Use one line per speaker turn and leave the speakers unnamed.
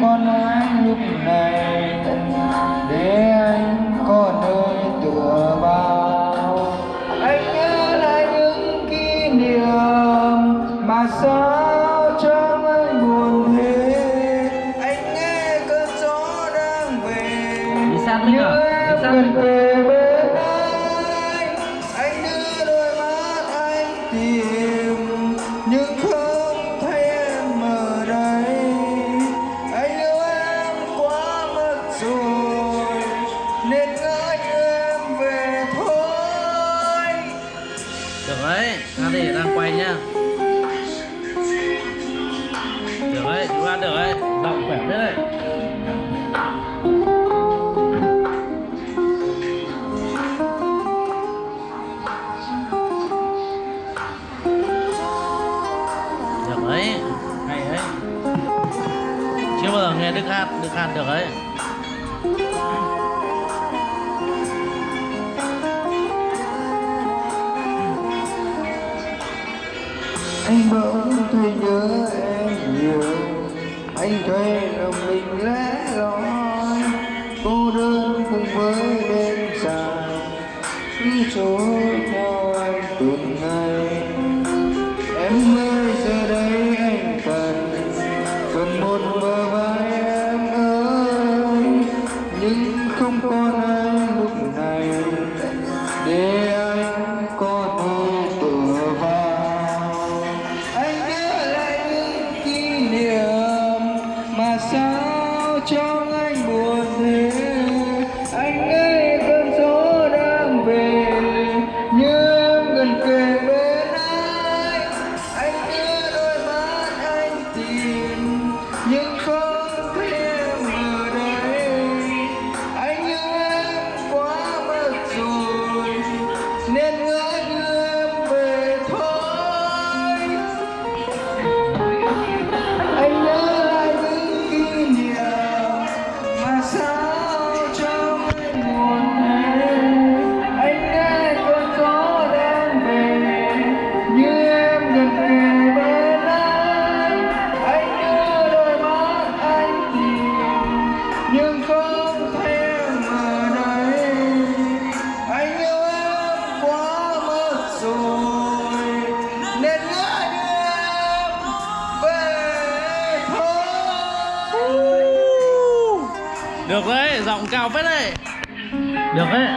còn anh lúc này để anh có nơi tựa vào. Anh nhớ lại những kỷ niệm mà sao trong anh buồn thế. Anh nghe cơn gió đang về như em gần kề bên anh. Anh đưa đôi mắt anh tìm nhưng không thấy em ở đây. Anh yêu em quá mất rồi nên ngỡ như em về thôi.
Được đấy, ra đi, đang quay nhá. Được đấy, chú ăn được đấy, giọng khỏe thế đấy. Được đấy, hay đấy. Chưa bao giờ nghe Đức hát được đấy.
Anh bỗng thấy nhớ em nhiều. Anh thấy lòng mình lẻ loi, cô đơn cùng với đêm dài cứ trôi theo anh từng ngày. Em ơi giờ đây anh cần một bờ vai em ơi, nhưng không còn anh lúc này để anh có nơi tựa vào. Anh nhớ lại những kỷ niệm mà sao trong anh buồn thế. Anh nghe cơn gió đang về như em gần kề bên anh. Anh đưa đôi mắt anh tìm nhưng không thấy em ở đây. Anh yêu em quá mất rồi nên ngỡ như em về thôi. Anh nhớ lại những kỷ niệm mà sao trong anh buồn thế. Anh nghe cơn gió đang về như em gần kề bên anh. Anh đưa đôi mắt anh tìm nhưng không thấy em ở đây. Anh yêu em quá mất rồi nên ngỡ như em về thôi.
Được đấy, giọng cao phết đấy. Được đấy.